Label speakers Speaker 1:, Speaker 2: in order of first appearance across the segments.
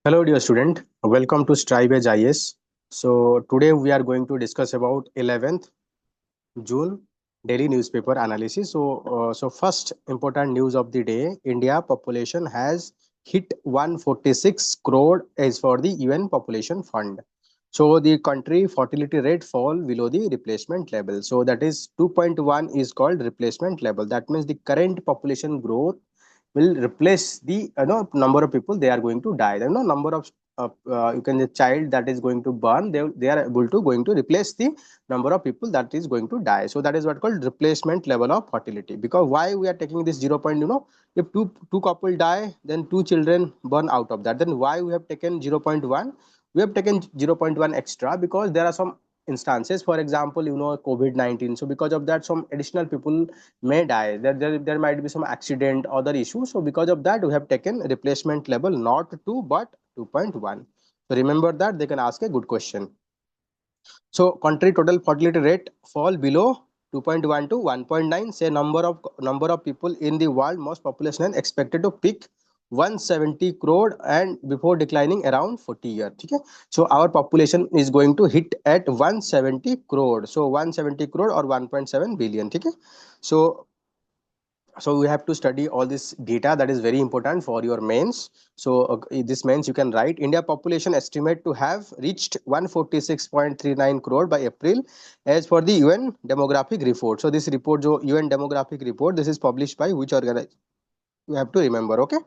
Speaker 1: Hello, dear student. Welcome to Strive Edge IAS. So today we are going to discuss about 11th June daily newspaper analysis. So first important news of the day: India population has hit 146 crore as for the UN Population Fund. So the country fertility rate fall below the replacement level. So that is 2.1 is called replacement level. That means the current population growth will replace the number of people they are going to die. Number of you can the child that is going to burn, they are able to going to replace the number of people that is going to die. So that is what called replacement level of fertility. Because why we are taking this 0 point, if two couple die, then two children burn out of that, then why we have taken 0.1? We have taken 0.1 extra because there are some instances, for example, COVID-19. So because of that, some additional people may die. There might be some accident, other issues. So because of that, we have taken replacement level, not 2 but 2.1. So remember that they can ask a good question. So country total fertility rate fall below 2.1 to 1.9. Say number of people in the world, most population expected to peak 170 crore and before declining around 40 years. Okay. So our population is going to hit at 170 crore. So 170 crore or 1.7 billion. Okay. So we have to study all this data that is very important for your mains. So this means you can write India population estimate to have reached 146.39 crore by April as for the UN demographic report. So this report, jo UN demographic report, this is published by which organization? You have to remember. Okay.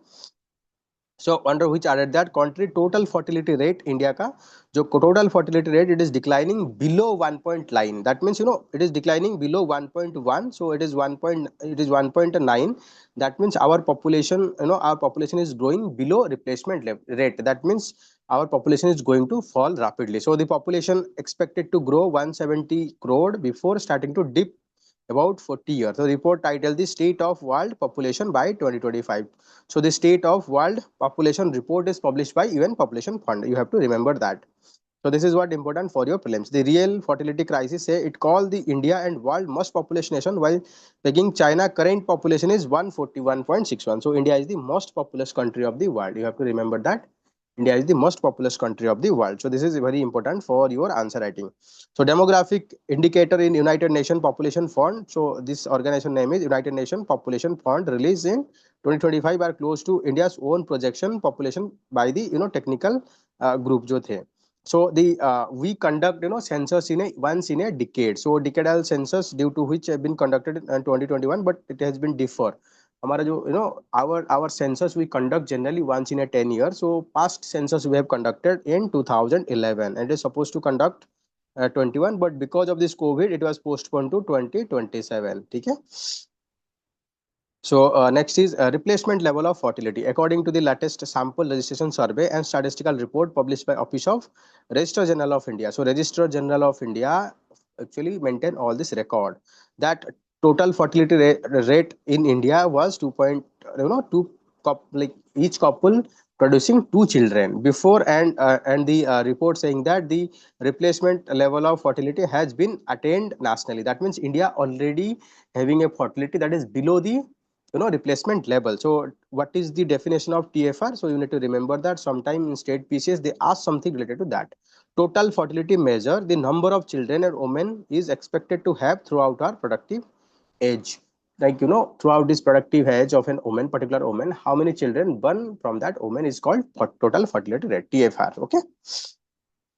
Speaker 1: So under which added that country total fertility rate India ka jo total fertility rate, it is declining below 1 point line. That means it is declining below 1.1. So it is 1.9. That means our population, our population is growing below replacement rate. That means our population is going to fall rapidly. So the population expected to grow 170 crore before starting to dip about 40 years. So report titled The State of World Population by 2025. So the State of World Population report is published by UN Population Fund. You have to remember that. So this is what important for your prelims. The real fertility crisis say it called the India and world most populous nation while pegging China current population is 141.61. So India is the most populous country of the world. You have to remember that. India is the most populous country of the world. So this is very important for your answer writing. So demographic indicator in United Nations Population Fund. So this organization name is United Nations Population Fund, released in 2025, are close to India's own projection population by the technical group jo the. So the we conduct census in a once in a decade. So decadal census due to which have been conducted in 2021, but it has been differ. हमारा जो our census we conduct generally once in a 10 years. So past census we have conducted in 2011 and it is supposed to conduct 21, but because of this COVID it was postponed to 2027. Okay. So next is replacement level of fertility. According to the latest sample registration survey and statistical report published by Office of Registrar General of India. So Registrar General of India actually maintain all this record that total fertility rate in India was 2 point, two like each couple producing two children before, and the report saying that the replacement level of fertility has been attained nationally. That means India already having a fertility that is below the replacement level. So what is the definition of TFR? So you need to remember that sometime in state PCS they ask something related to that. Total fertility measure the number of children and women is expected to have throughout our productive age. Like throughout this productive age of an woman, particular woman, how many children born from that woman is called total fertility rate, TFR. Okay.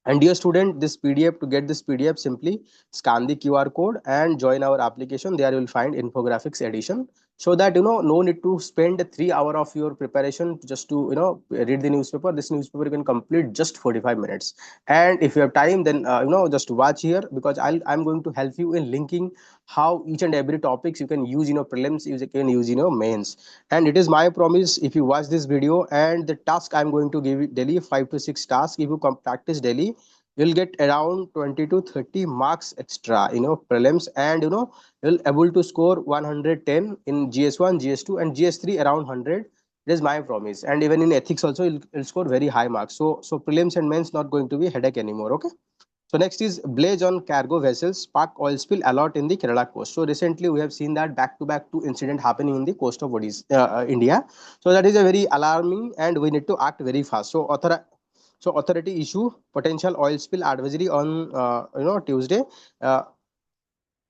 Speaker 1: And dear student, this PDF, to get this PDF, simply scan the QR code and join our application. There you will find Infographics Edition. So that no need to spend 3 hours of your preparation just to read the newspaper. This newspaper you can complete just 45 minutes. And if you have time, then just watch here, because I'm going to help you in linking how each and every topics you can use in your prelims, you can use in your mains. And it is my promise, if you watch this video, and the task I'm going to give you daily, 5 to 6 tasks, if you practice daily, you'll get around 20 to 30 marks extra prelims, and you'll able to score 110 in GS1, GS2 and GS3 around 100. It is my promise. And even in ethics also you'll score very high marks. So prelims and mains not going to be headache anymore. Okay. So next is blaze on cargo vessels spark oil spill alert in the Kerala coast. So recently we have seen that back to back two incident happening in the coast of India. So that is a very alarming and we need to act very fast. So authority issue potential oil spill advisory on Tuesday. Uh,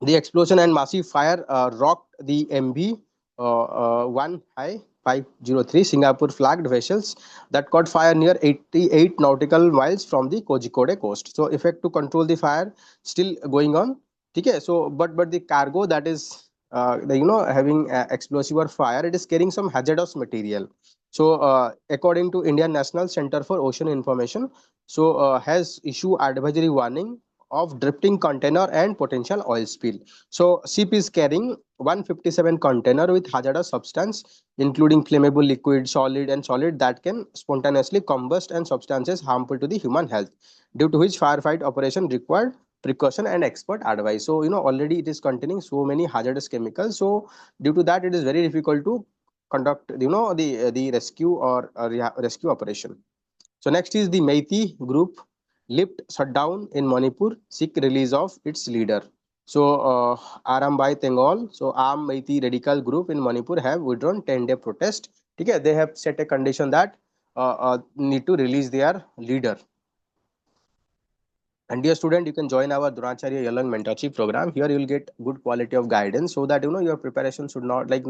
Speaker 1: the explosion and massive fire rocked the MV 1 high 503 Singapore flagged vessels that caught fire near 88 nautical miles from the Kozhikode coast. So effect to control the fire still going on. Okay, so but the cargo that is having explosive or fire, it is carrying some hazardous material. So according to Indian National Center for Ocean Information, so has issue advisory warning of drifting container and potential oil spill. So ship is carrying 157 container with hazardous substance including flammable liquid, solid and solid that can spontaneously combust and substances harmful to the human health, due to which firefight operation required precaution and expert advice. So already it is containing so many hazardous chemicals. So due to that it is very difficult to conduct the rescue or rescue operation. So next is the Meitei group lift shutdown in Manipur, seek release of its leader. So Arambai Tengol, so Am Meitei radical group in Manipur have withdrawn 10-day protest. Okay, they have set a condition that need to release their leader. And dear student, you can join our Dronacharya Young Mentorship program. Here you will get good quality of guidance so that your preparation should not like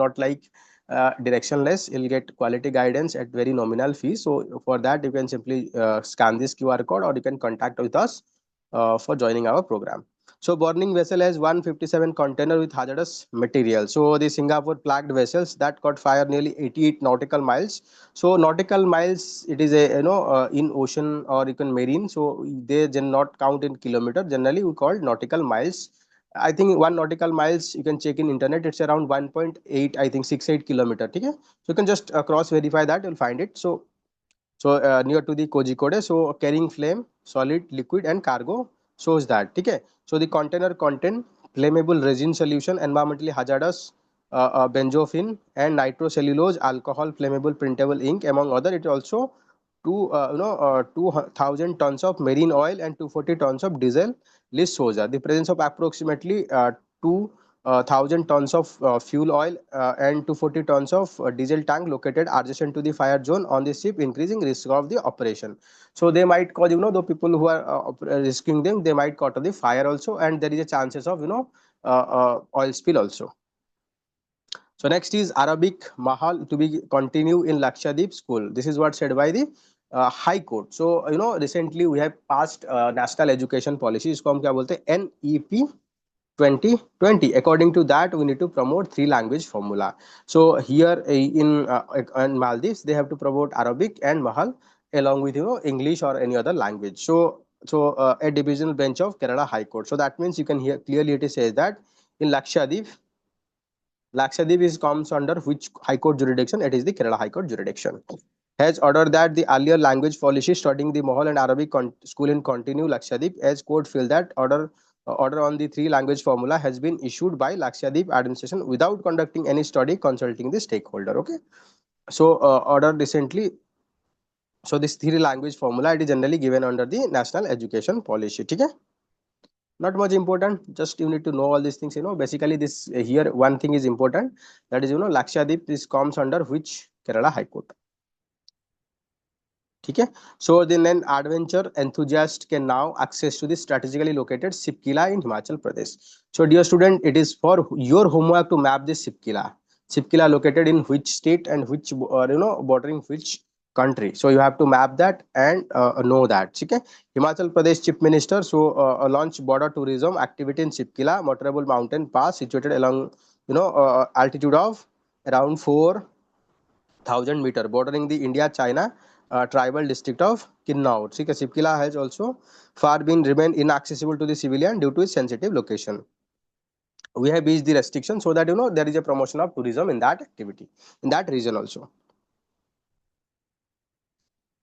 Speaker 1: directionless. You'll get quality guidance at very nominal fee. So for that, you can simply scan this QR code or you can contact with us for joining our program. So burning vessel has 157 container with hazardous material. So the Singapore flagged vessels that caught fire nearly 88 nautical miles. So nautical miles, it is a in ocean or you can marine. So they not count in kilometer. Generally, we call nautical miles. I think one nautical miles you can check in internet. It's around 1.8, I think 68 kilometer. Okay, so you can just cross verify that. You'll find it. So near to the Kozhikode, so carrying flame, solid, liquid, and cargo shows that. Okay, so the container contain flammable resin solution, environmentally hazardous benzophine and nitrocellulose, alcohol, flammable printable ink, among other. It also 2,000 tons of marine oil and 240 tons of diesel. List shows that the presence of approximately 2,000 tons of fuel oil and 240 tons of diesel tank located adjacent to the fire zone on the ship, increasing risk of the operation. So they might cause, the people who are rescuing them, they might cause the fire also, and there is a chances of oil spill also. So next is Arabic Mahal to be continue in Lakshadweep school. This is what said by the High Court. So recently we have passed National Education Policy. इसको हम क्या बोलते हैं? NEP 2020. According to that, we need to promote three language formula. So here in Maldives, they have to promote Arabic and Mahal along with English or any other language. So a divisional bench of Kerala High Court. So that means you can hear clearly it says that in Lakshadweep is comes under which High Court jurisdiction? It is the Kerala High Court jurisdiction. Has ordered that the earlier language policy studying the Mohol and Arabic school in continue Lakshadweep, as court feel that order on the three language formula has been issued by Lakshadweep administration without conducting any study consulting the stakeholder. Okay, so order recently. So this three language formula, it is generally given under the national education policy. Okay, not much important, just you need to know all these things. Basically this here one thing is important, that is Lakshadweep is comes under which Kerala High Court. Okay, so then an adventure enthusiast can now access to the strategically located Sipkila in Himachal Pradesh. So dear student, it is for your homework to map this Sipkila. Sipkila located in which state and which bordering which country. So you have to map that and know that. Okay, Himachal Pradesh Chief Minister so launched border tourism activity in Sipkila, motorable mountain pass situated along altitude of around 4,000 meter, bordering the India-China tribal district of Kinnaur. Sipkila has also far been remained inaccessible to the civilian due to its sensitive location. We have eased the restriction so that there is a promotion of tourism in that activity, in that region also.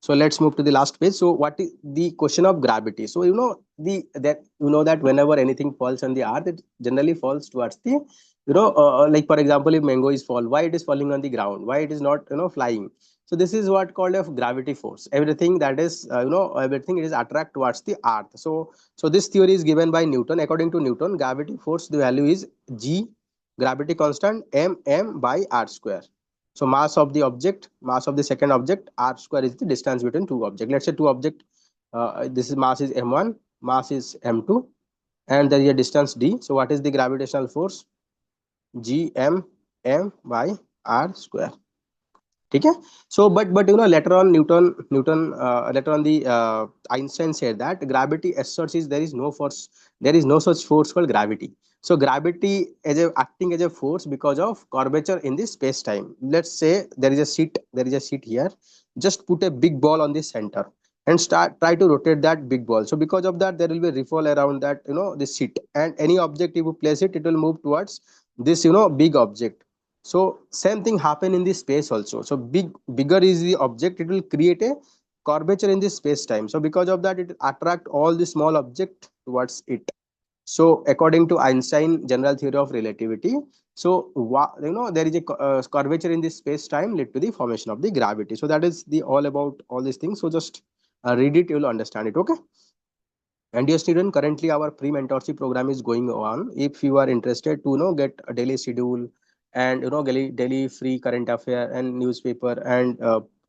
Speaker 1: So let's move to the last page. So what is the question of gravity? So that whenever anything falls on the earth, it generally falls towards the like for example, if mango is fall, why it is falling on the ground? Why it is not flying? So this is what called a gravity force. Everything that is everything is attract towards the earth. So this theory is given by Newton. According to Newton, gravity force, the value is G, gravity constant, m by r square. So mass of the object, mass of the second object, r square is the distance between two objects. Let's say two object, this is mass is m1, mass is m2, and there is a distance d. So what is the gravitational force? G m by r square. ठीक है. So but later on later on the Einstein said that gravity as such is there is no such force called gravity. So gravity as a acting as a force because of curvature in the space time. Let's say there is a seat here. Just put a big ball on the center and try to rotate that big ball. So because of that there will be a ripple around that the seat, and any object if you place it, it will move towards this big object. So same thing happen in the space also. So bigger is the object, it will create a curvature in the space time. So because of that, it attract all the small object towards it. So according to Einstein general theory of relativity, so there is a curvature in the space time lead to the formation of the gravity. So that is the all about all these things. So just read it, you will understand it. Okay. And dear student, currently our pre-mentorship program is going on. If you are interested to get a daily schedule and daily free current affair and newspaper and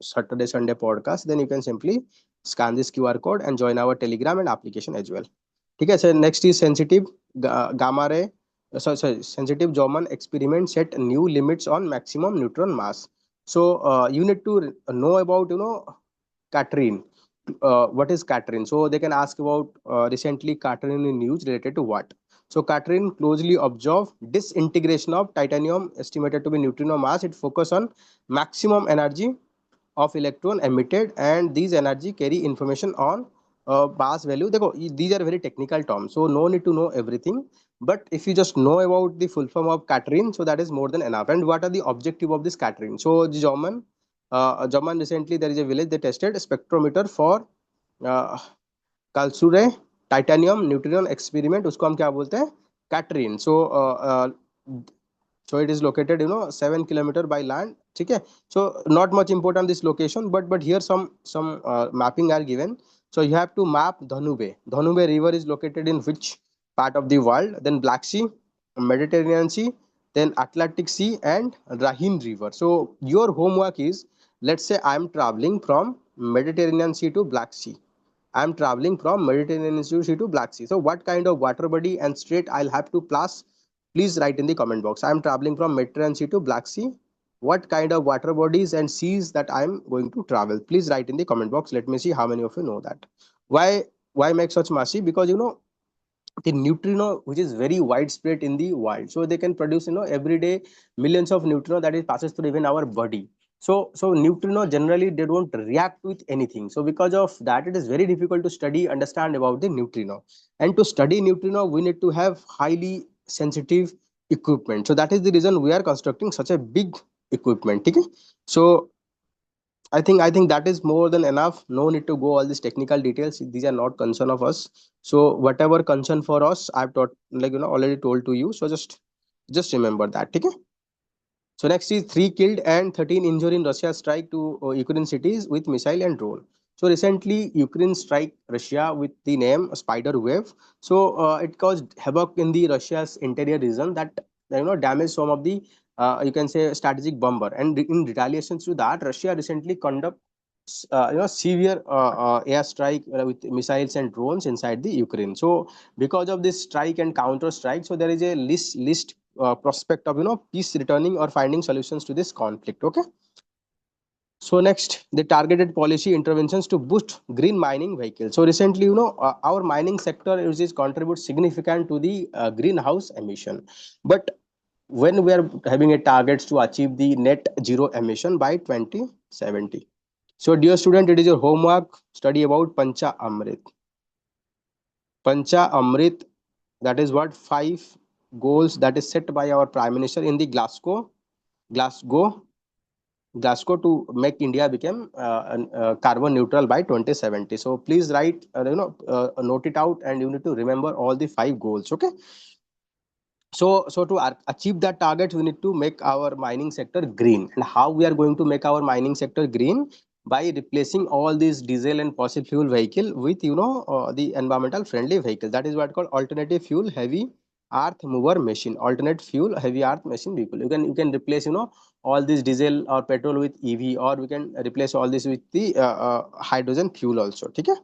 Speaker 1: Saturday Sunday podcast, then you can simply scan this QR code and join our Telegram and application as well. Okay, so next is sensitive gamma ray. Sorry, sensitive German experiment set new limits on maximum neutron mass. So you need to know about Katrine. What is Katrine? So they can ask about recently Katrine in news related to what? So Katrine closely observed disintegration of titanium estimated to be neutrino mass. It focus on maximum energy of electron emitted, and these energy carry information on mass value. देखो, these are very technical terms, so no need to know everything. But if you just know about the full form of Katrine, so that is more than enough. And what are the objective of this Katrine? So German recently there is a village they tested a spectrometer for uh, Karlsruhe tritium neutrino experiment उसको हम क्या बोलते हैं KATRIN so it is located 7 kilometer by land. Okay, so not much important this location, but here some mapping are given. So you have to map Dhanube river is located in which part of the world, then Black Sea, Mediterranean Sea, then Atlantic Sea and Rhine river. So your homework is, let's say I am traveling from Mediterranean Sea to Black Sea. I am traveling from Mediterranean Sea to Black Sea. So what kind of water body and strait I'll have to pass? Please write in the comment box. I am traveling from Mediterranean Sea to Black Sea. What kind of water bodies and seas that I am going to travel? Please write in the comment box. Let me see how many of you know that. Why make such massy? Because the neutrino which is very widespread in the world, so they can produce every day millions of neutrino that is passes through even our body. So neutrino generally they don't react with anything. So because of that it is very difficult to study understand about the neutrino, and to study neutrino we need to have highly sensitive equipment. So that is the reason we are constructing such a big equipment. Okay, so I think that is more than enough. No need to go all these technical details. These are not concern of us. So whatever concern for us, I've taught already told to you. So just remember that. Okay. So next is 3 killed and 13 injured in Russia strike to Ukraine cities with missile and drone. So recently Ukraine strike Russia with the name Spider Wave. So it caused havoc in the Russia's interior region that damaged some of the you can say strategic bomber. And in retaliation to that, Russia recently conduct severe airstrike with missiles and drones inside the Ukraine. So because of this strike and counter strike, so there is a list prospect of peace returning or finding solutions to this conflict. Okay. So next, the targeted policy interventions to boost green mining vehicles. So recently, our mining sector is contributes significant to the greenhouse emission. But when we are having a targets to achieve the net zero emission by 2070. So dear student, it is your homework. Study about Pancha Amrit. Pancha Amrit, that is what 5 goals that is set by our Prime Minister in the Glasgow to make India become carbon neutral by 2070. So please write, note it out, and you need to remember all the 5 goals. Okay. So to achieve that target, we need to make our mining sector green. And how we are going to make our mining sector green? By replacing all these diesel and fossil fuel vehicle with the environmental friendly vehicle. That is what called alternative fuel heavy earth mover machine. Alternate fuel heavy earth machine vehicle. You can replace all this diesel or petrol with EV, or we can replace all this with the hydrogen fuel also. Okay.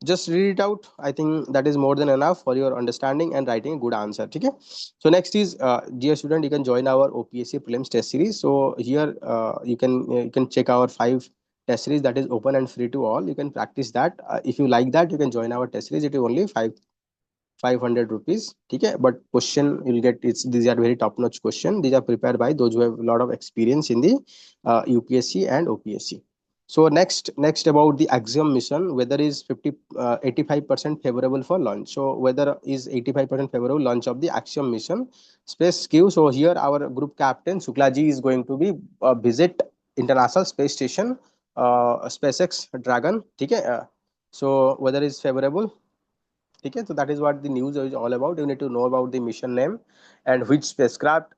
Speaker 1: Just read it out. I think that is more than enough for your understanding and writing a good answer. Okay. So next is, dear student, you can join our OPSC prelims test series. So here you can check our 5 test series that is open and free to all. You can practice that. If you like that, you can join our test series. It is only 500 rupees. Okay. But question you'll get, these are very top notch question. These are prepared by those who have a lot of experience in the UPSC and OPSC. So next about the axiom mission, weather is 85% favorable for launch. So weather is 85% favorable launch of the axiom mission. Space Q. So here our group captain Suklaji is going to be visit International Space Station, SpaceX Dragon. Okay. So weather is favorable. Okay, so that is what the news is all about. You need to know about the mission name and which spacecraft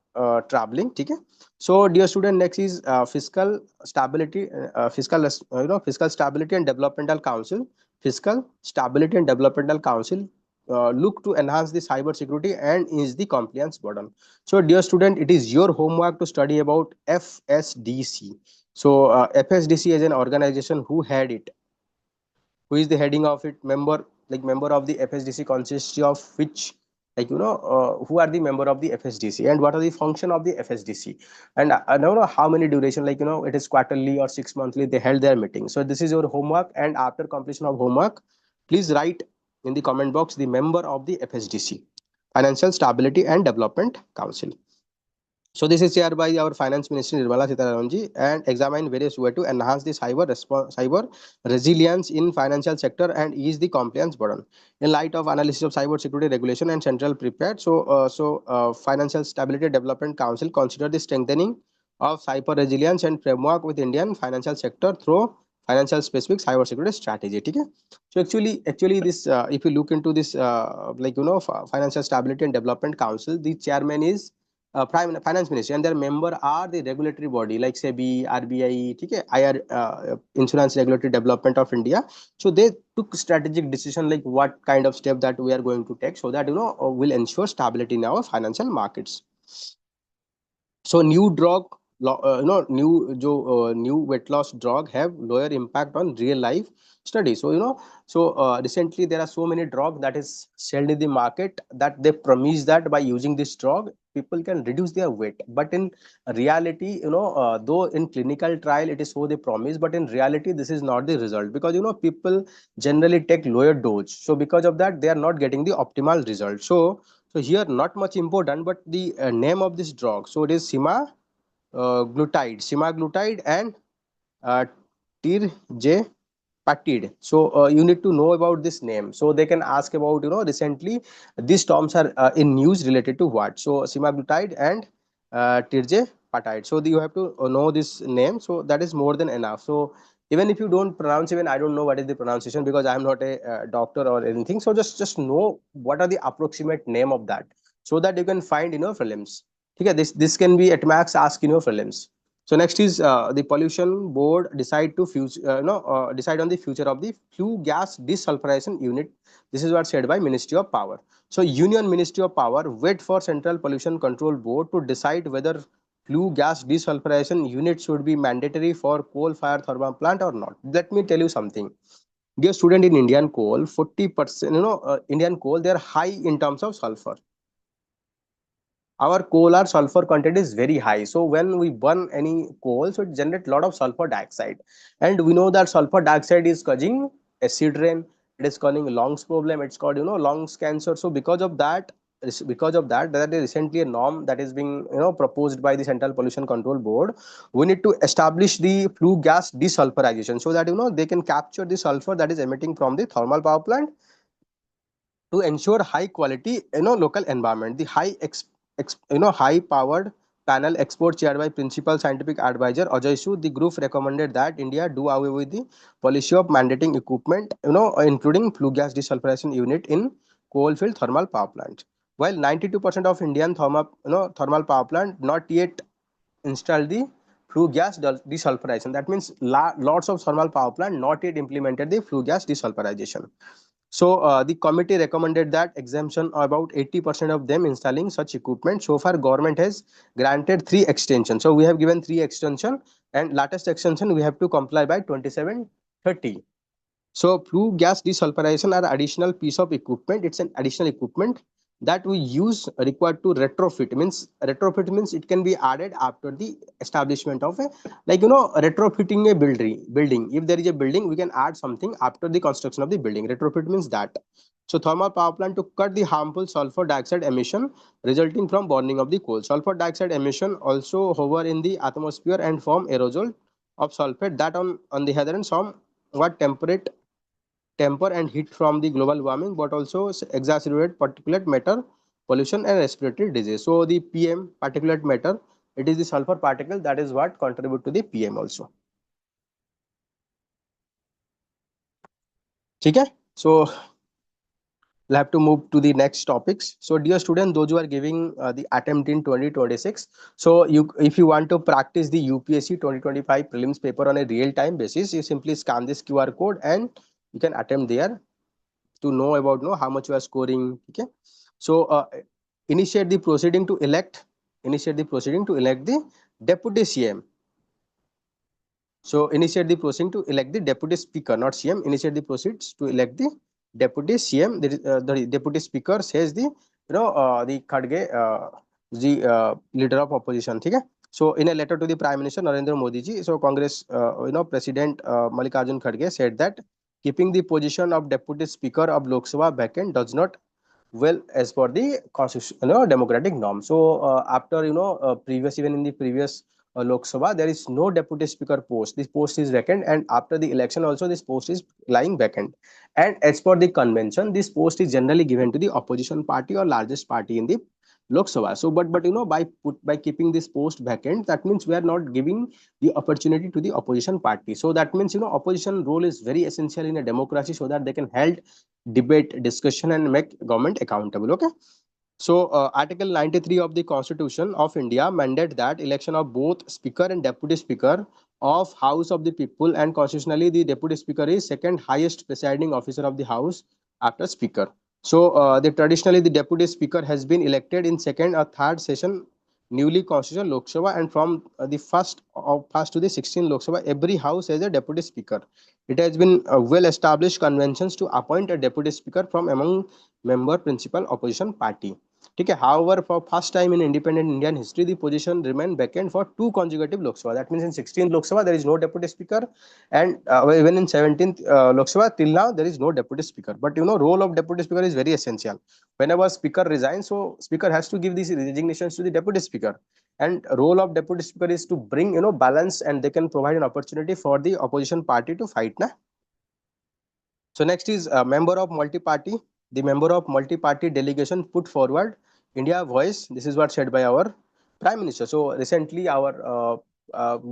Speaker 1: traveling. Okay. So dear student, next is fiscal stability, fiscal stability and developmental council. Fiscal stability and developmental council look to enhance the cyber security and is the compliance burden. So dear student, it is your homework to study about FSDC. So FSDC is an organization. Who had it? Who is the heading of it? Member of the FSDC consists of which, who are the member of the FSDC and what are the function of the FSDC? And I don't know how many duration, it is quarterly or 6 monthly they held their meeting. So this is your homework, and after completion of homework, please write in the comment box the member of the FSDC, Financial Stability and Development Council. So this is chaired by our Finance Minister Nirmala Sitharamanji, and examine various ways to enhance the cyber resilience in financial sector and ease the compliance burden. In light of analysis of cyber security regulation and central prepared, Financial Stability Development Council consider the strengthening of cyber resilience and framework with Indian financial sector through financial specific cyber security strategy. Okay? So actually this if you look into this Financial Stability and Development Council, the chairman is Prime Finance Ministry, and their member are the regulatory body like SEBI, RBI, okay, IR, Insurance Regulatory Development of India. So they took strategic decision like what kind of step that we are going to take so that will ensure stability in our financial markets. So new drug, new weight loss drug have lower impact on real life study. So recently there are so many drug that is sold in the market that they promise that by using this drug people can reduce their weight. But in reality, though in clinical trial it is so they promise, but in reality this is not the result, because people generally take lower dose. So because of that they are not getting the optimal result. So here not much important, but the name of this drug. So it is semaglutide and uh, tirzepatide. So you need to know about this name. So they can ask about recently these terms are in news related to what. So semaglutide and tirzepatide. So you have to know this name. So that is more than enough. So even if you don't pronounce, even I don't know what is the pronunciation because I am not a doctor or anything. So just know what are the approximate name of that, so that you can find prelims. Okay, this can be at max ask prelims. So next is the pollution board decide on the future of the flue gas desulfurization unit. This is what said by Ministry of Power. So Union Ministry of Power wait for Central Pollution Control Board to decide whether flue gas desulfurization unit should be mandatory for coal fire thermal plant or not. Let me tell you something. Dear student, in Indian coal, 40%, Indian coal, they are high in terms of sulfur. Our coal or sulfur content is very high. So when we burn any coal, so it generates a lot of sulfur dioxide. And we know that sulfur dioxide is causing acid rain. It is causing lungs problem. It's called, lungs cancer. So because of that, that is recently a norm that is being, proposed by the Central Pollution Control Board. We need to establish the flue gas desulfurization so that, they can capture the sulfur that is emitting from the thermal power plant to ensure high quality local environment. The high powered panel export chaired by principal scientific advisor Ajay Su, the group recommended that India do away with the policy of mandating equipment including flue gas desulfurization unit in coal-field thermal power plant. While 92% of Indian thermal power plant not yet installed the flue gas desulfurization. That means lots of thermal power plant not yet implemented the flue gas desulfurization. So the committee recommended that exemption about 80% of them installing such equipment. So far, government has granted three extensions. So we have given three extension, and latest extension we have to comply by 2730. So flue gas desulfurization are additional piece of equipment. It's an additional equipment that we use required to retrofit. Means it can be added after the establishment of a, like, retrofitting a building. If there is a building, we can add something after the construction of the building. Retrofit means that. So thermal power plant to cut the harmful sulfur dioxide emission resulting from burning of the coal. Sulfur dioxide emission also hover in the atmosphere and form aerosol of sulfate that on the other hand somewhat temper and heat from the global warming, but also exacerbate particulate matter pollution and respiratory disease. So the PM, particulate matter, it is the sulfur particle that is what contribute to the PM also. Okay, so we'll have to move to the next topics. So dear students, those who are giving the attempt in 2026, so if you want to practice the UPSC 2025 prelims paper on a real time basis, you simply scan this QR code and you can attempt there to know about how much you are scoring. Okay, so initiate the proceeding to elect the deputy CM. So initiate the proceeding to elect the deputy speaker, not CM. Initiate the proceeds to elect the deputy CM. The deputy speaker says the Khadge, the leader of opposition. Okay. So in a letter to the Prime Minister Narendra Modi ji, so Congress President Mallikarjun Khadge said that keeping the position of deputy speaker of Lok Sabha vacant does not well as per the constitution, democratic norm. So after previous, even in the previous Lok Sabha, there is no deputy speaker post. This post is vacant, and after the election also this post is lying vacant. And as per the convention, this post is generally given to the opposition party or largest party in the Lok Sabha. So but by keeping this post vacant, that means we are not giving the opportunity to the opposition party. So that means opposition role is very essential in a democracy, so that they can hold debate, discussion, and make government accountable. Okay. So Article 93 of the Constitution of India mandate that election of both Speaker and Deputy Speaker of House of the People, and constitutionally the Deputy Speaker is second highest presiding officer of the House after Speaker. So traditionally the Deputy Speaker has been elected in second or third session newly constituted Lok Sabha, and from the first to the 16th Lok Sabha, every house has a Deputy Speaker. It has been well established conventions to appoint a Deputy Speaker from among member principal opposition party. Okay. However, for first time in independent Indian history, the position remained vacant for two consecutive Lok Sabha. That means in 16th Lok Sabha there is no deputy speaker, and even in 17th Lok Sabha till now there is no deputy speaker. But role of deputy speaker is very essential. Whenever speaker resigns, so speaker has to give these resignations to the deputy speaker. And role of deputy speaker is to bring balance, and they can provide an opportunity for the opposition party to fight. Na? So next is a member of multi-party. The member of multi-party delegation put forward India voice. This is what said by our Prime Minister. So recently our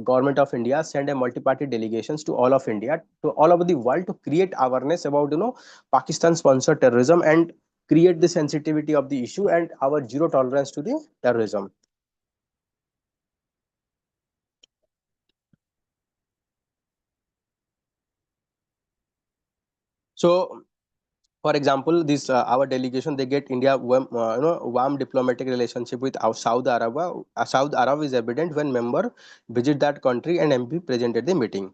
Speaker 1: government of India sent a multi-party delegations to all of India, to all over the world, to create awareness about Pakistan sponsored terrorism and create the sensitivity of the issue and our zero tolerance to the terrorism. So for example, this our delegation, they get India warm diplomatic relationship with our Saudi Arabia. Saudi Arabia is evident when member visit that country and MP presented the meeting.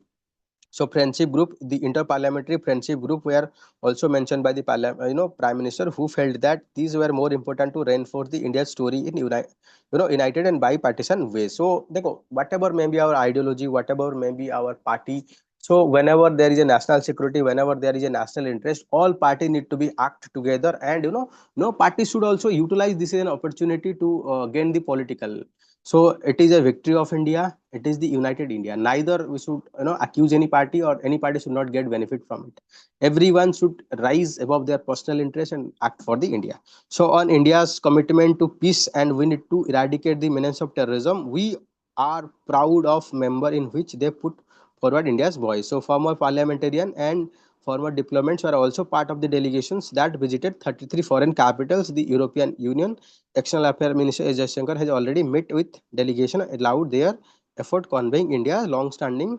Speaker 1: So friendship group, the interparliamentary friendship group were also mentioned by the Prime Minister, who felt that these were more important to reinforce the India's story in united and bipartisan ways. So whatever may be our ideology, whatever may be our party, so whenever there is a national security, whenever there is a national interest, all party need to be act together, and no party should also utilize this as an opportunity to gain the political. So it is a victory of India. It is the united India. Neither we should accuse any party, or any party should not get benefit from it. Everyone should rise above their personal interest and act for the India. So on India's commitment to peace, and we need to eradicate the menace of terrorism, we are proud of member in which they put forward India's voice. So former parliamentarian and former diplomats were also part of the delegations that visited 33 foreign capitals. The European Union External Affairs Minister S. Jaishankar has already met with delegation, allowed their effort conveying India long-standing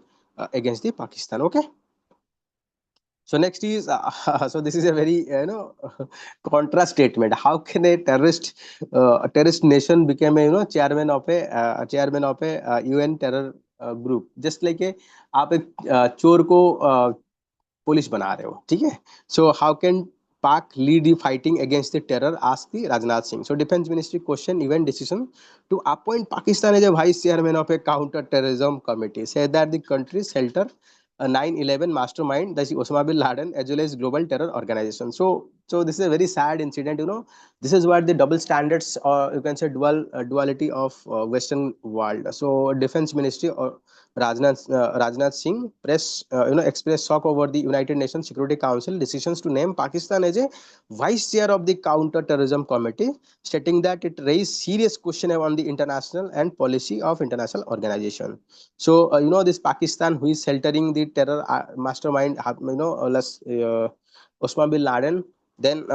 Speaker 1: against the Pakistan. Okay. So next is so this is a very contrast statement. How can a terrorist nation become a chairman of a UN terror group? Just like a आप एक चोर को police बना रहे हो, ठीक है. So how can Pak lead the fighting against the terror, ask the Rajnath Singh. So defence ministry question even decision to appoint Pakistan as a vice chairman of a counter terrorism committee, said that the country shelter a 9/11 mastermind, that's Osama bin Laden, as well as global terror organization. So this is a very sad incident. This is what the double standards, or you can say duality of Western world. So Defense Ministry or Rajnath Singh expressed shock over the United Nations Security Council decisions to name Pakistan as a vice chair of the Counter Terrorism Committee, stating that it raised serious question on the international and policy of international organization. So this Pakistan who is sheltering the terror mastermind, Osama bin Laden. Then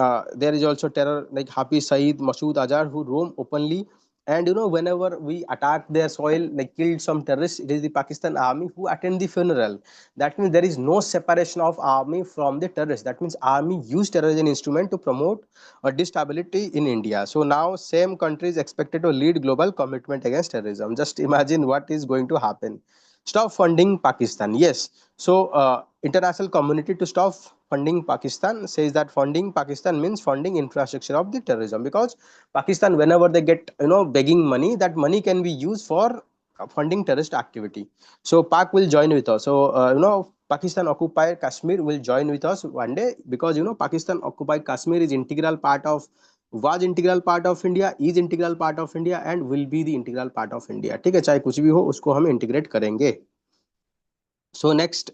Speaker 1: there is also terror like Hafiz Saeed, Masood Azhar, who roam openly. And whenever we attack their soil, like killed some terrorists, it is the Pakistan army who attend the funeral. That means there is no separation of army from the terrorists. That means army use terror as an instrument to promote destability in India. So now same country is expected to lead global commitment against terrorism. Just imagine what is going to happen. Stop funding Pakistan. Yes. So international community to stop funding Pakistan, says that funding Pakistan means funding infrastructure of the terrorism, because Pakistan, whenever they get begging money, that money can be used for funding terrorist activity. So Pak will join with us. So Pakistan occupied Kashmir will join with us one day, because Pakistan occupied Kashmir is integral part of, was integral part of India, is integral part of India, and will be the integral part of India. ठीक है, चाहे कुछ भी हो उसको हम integrate करेंगे. So next,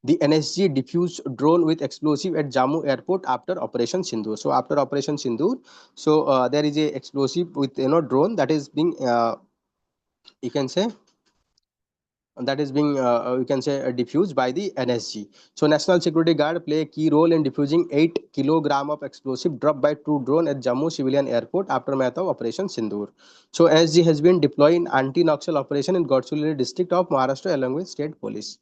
Speaker 1: the NSG diffused drone with explosive at Jammu airport after Operation Sindoor. So after Operation Sindoor, so there is a explosive with drone that is being you can say you can say diffused by the NSG. So National Security Guard play a key role in diffusing 8 kg of explosive dropped by two drone at Jammu civilian airport after math of Operation Sindoor. So NSG has been deployed in anti-Naxal operation in Gadchiroli district of Maharashtra along with state police.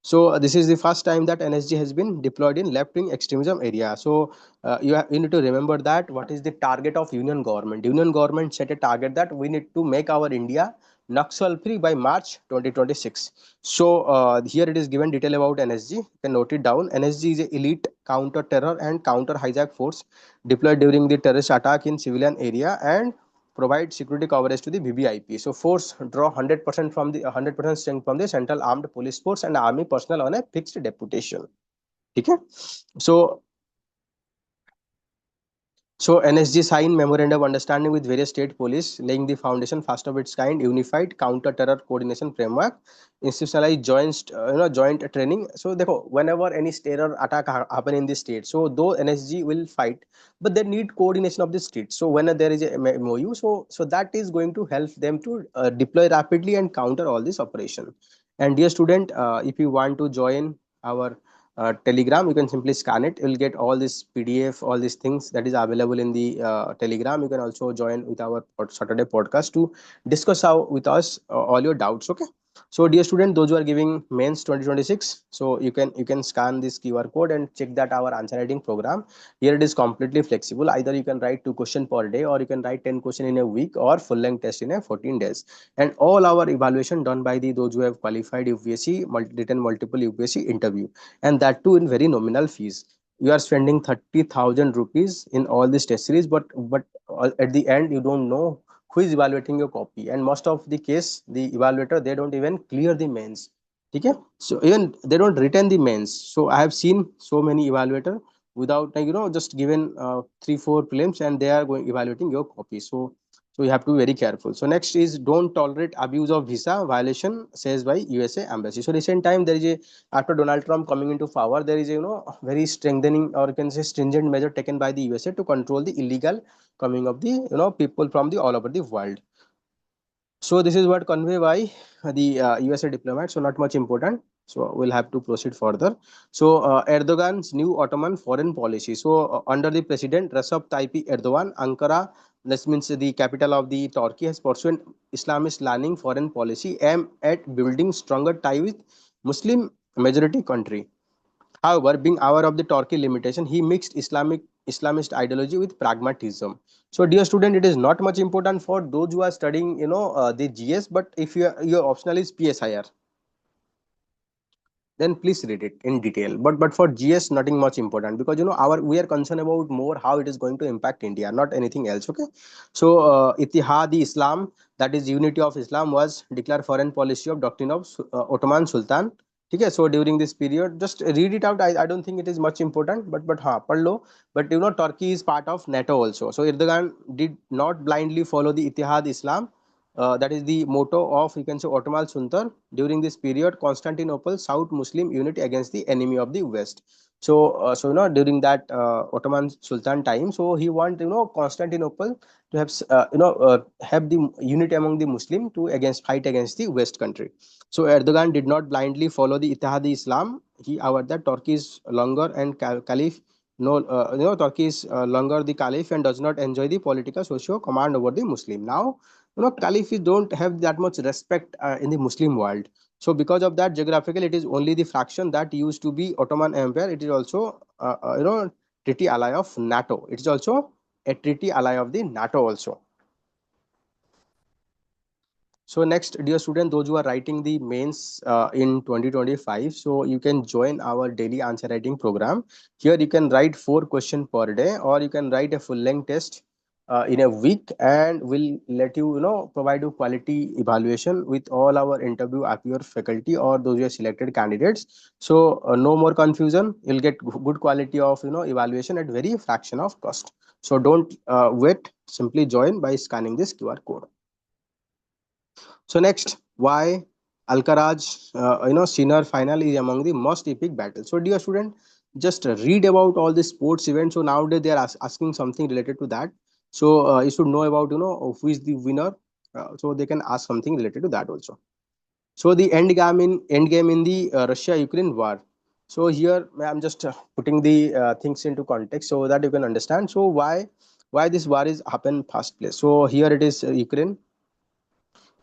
Speaker 1: So this is the first time that NSG has been deployed in left-wing extremism area. So you need to remember that what is the target of Union government. Union government set a target that we need to make our India Naxal free by March 2026. So here it is given detail about NSG. You can note it down. NSG is an elite counter terror and counter hijack force deployed during the terrorist attack in civilian area and provide security coverage to the VVIP. So force draw 100% from the 100% strength from the Central Armed Police Force and Army personnel on a fixed deputation. Okay. So NSG signed memorandum of understanding with various state police, laying the foundation first of its kind, unified counter-terror coordination framework, institutionalized joint training. So whenever any terror attack happen in the state, so though NSG will fight, but they need coordination of the state. So when there is a MOU, so that is going to help them to deploy rapidly and counter all this operation. And dear student, if you want to join our Telegram, you can simply scan it. You'll get all this PDF, all these things that is available in the Telegram. You can also join with our Saturday podcast to discuss with us all your doubts. Okay. So dear student, those who are giving mains 2026, so you can scan this QR code and check that our answer writing program. Here it is completely flexible. Either you can write 2 questions per day, or you can write 10 questions in a week, or full length test in a 14 days. And all our evaluation done by those who have qualified UPSC, written multiple UPSC interview, and that too in very nominal fees. You are spending 30,000 rupees in all these test series, but at the end you don't know who is evaluating your copy, and most of the case the evaluator, they don't even clear the mains. Okay, so even they don't retain the mains. So I have seen so many evaluator without just given 3 4 prelims, and they are going evaluating your copy. So you have to be very careful. So next is don't tolerate abuse of visa violation, says by USA Embassy. So recent time there is a, after Donald Trump coming into power, there is a very strengthening, or you can say stringent measure taken by the USA to control the illegal coming of the people from the all over the world. So this is what conveyed by the USA diplomat. So not much important. So we'll have to proceed further. So Erdogan's new Ottoman foreign policy. So under the president Recep Tayyip Erdogan, Ankara, this means the capital of the Turkey, has pursued Islamist leaning foreign policy aimed at building stronger tie with Muslim majority country. However, being aware of the Turkey limitation, he mixed Islamist ideology with pragmatism. So, dear student, it is not much important for those who are studying, the GS. But if your optional is PSIR, then please read it in detail. But for GS, nothing much important, because our we are concerned about more how it is going to impact India, not anything else. Okay, so Ittihad Islam, that is unity of Islam, was declared foreign policy of doctrine of Ottoman Sultan. Okay, so during this period, just read it out. I don't think it is much important, but ha, pad lo. But Turkey is part of NATO also. So Erdogan did not blindly follow the Ittihad Islam, that is the motto of, you can say, Ottoman Sultan. During this period, Constantinople sought Muslim unity against the enemy of the West. So, during that Ottoman Sultan time, so he want Constantinople to have have the unity among the Muslim to against fight against the West country. So Erdogan did not blindly follow the Ittihadi Islam. He aware that Turkey is longer and Caliph. No, Turkey is longer the Caliph and does not enjoy the political socio command over the Muslim. Now, Caliphs don't have that much respect in the Muslim world. So because of that, geographically, it is only the fraction that used to be Ottoman Empire. It is also, treaty ally of NATO. It is also a treaty ally of the NATO also. So next, dear student, those who are writing the mains in 2025, so you can join our daily answer writing program. Here you can write 4 questions per day, or you can write a full length test in a week, and we'll let you, provide you quality evaluation with all our interview appear faculty or those who are selected candidates. So no more confusion. You'll get good quality of evaluation at very fraction of cost. So don't wait. Simply join by scanning this QR code. So next, why Alcaraz, senior final is among the most epic battles. So dear student, just read about all the sports events. So nowadays they are asking something related to that. So you should know about who is the winner. So they can ask something related to that also. So the end game in the Russia-Ukraine war. So here I'm just putting the things into context so that you can understand. So why this war is happen first place. So here it is Ukraine,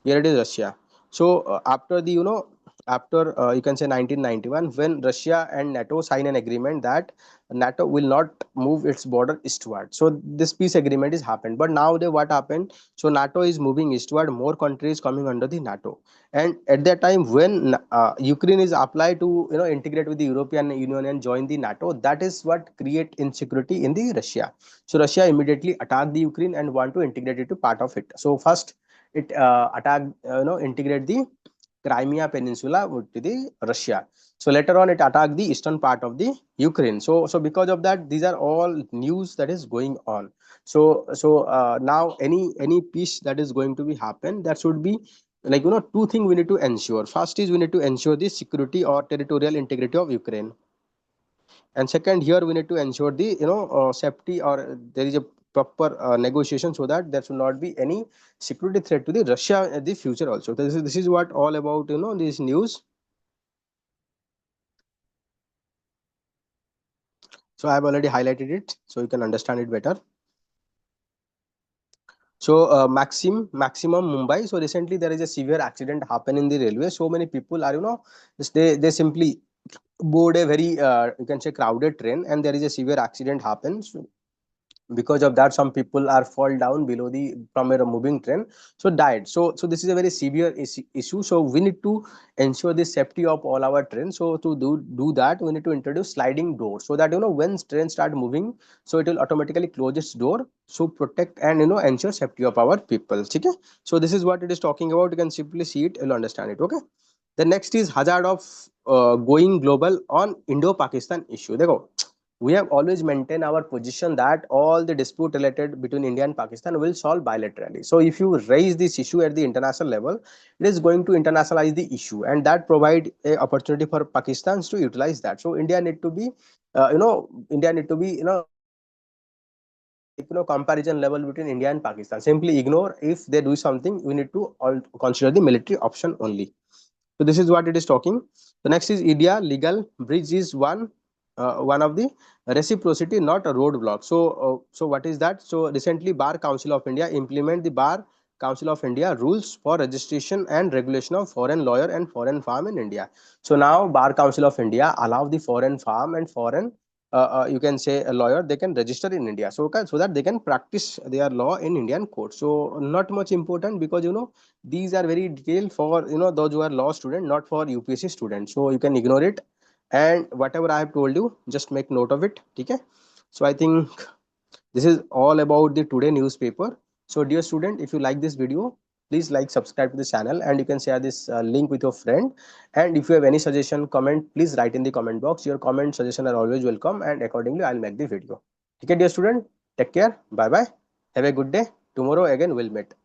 Speaker 1: here it is Russia. So after the after you can say 1991, when Russia and NATO sign an agreement that NATO will not move its border eastward. So this peace agreement is happened. But now they what happened? So NATO is moving eastward. More countries coming under the NATO. And at that time, when Ukraine is applied to integrate with the European Union and join the NATO, that is what create insecurity in the Russia. So Russia immediately attacked the Ukraine and want to integrate it to part of it. So first it attacked, integrate the Crimea Peninsula to the Russia. So later on, it attacked the eastern part of the Ukraine. So because of that, these are all news that is going on. So now any peace that is going to be happen, that should be like two things we need to ensure. First is we need to ensure the security or territorial integrity of Ukraine, and second, here we need to ensure the safety, or there is a proper negotiation so that there should not be any security threat to the Russia in the future also. This is what all about this news. So I have already highlighted it so you can understand it better. So maximum Mumbai. So recently there is a severe accident happen in the railway. So many people are just they simply board a very you can say crowded train, and there is a severe accident happens. Because of that, some people are fall down below the from a moving train, so died. So this is a very severe issue. So we need to ensure the safety of all our trains. So to do that, we need to introduce sliding door, so that when train start moving, so it will automatically close its door, so protect and ensure safety of our people. Okay, so this is what it is talking about. You can simply see it, you'll understand it. Okay, the next is hazard of going global on Indo-Pakistan issue. Dekho, we have always maintained our position that all the dispute related between India and Pakistan will solve bilaterally. So if you raise this issue at the international level, it is going to internationalize the issue, and that provide a opportunity for Pakistans to utilize that. So India need to be, India need to be, like comparison level between India and Pakistan. Simply ignore if they do something. We need to all consider the military option only. So this is what it is talking. So next is India legal bridge is one of the reciprocity, not a roadblock. So what is that? So recently, Bar Council of India implement the Bar Council of India rules for registration and regulation of foreign lawyer and foreign firm in India. So now Bar Council of India allow the foreign firm and foreign you can say a lawyer, they can register in India, so that they can practice their law in Indian court. So not much important, because these are very detailed for those who are law student, not for UPSC students, so you can ignore it. And whatever I have told you, just make note of it. Okay, so I think this is all about the today newspaper. So dear student, if you like this video, please like, subscribe to the channel, and you can share this link with your friend. And if you have any suggestion, comment, please write in the comment box. Your comment, suggestion are always welcome, and accordingly I'll make the video. Okay dear student, take care, bye bye, have a good day. Tomorrow again we'll meet.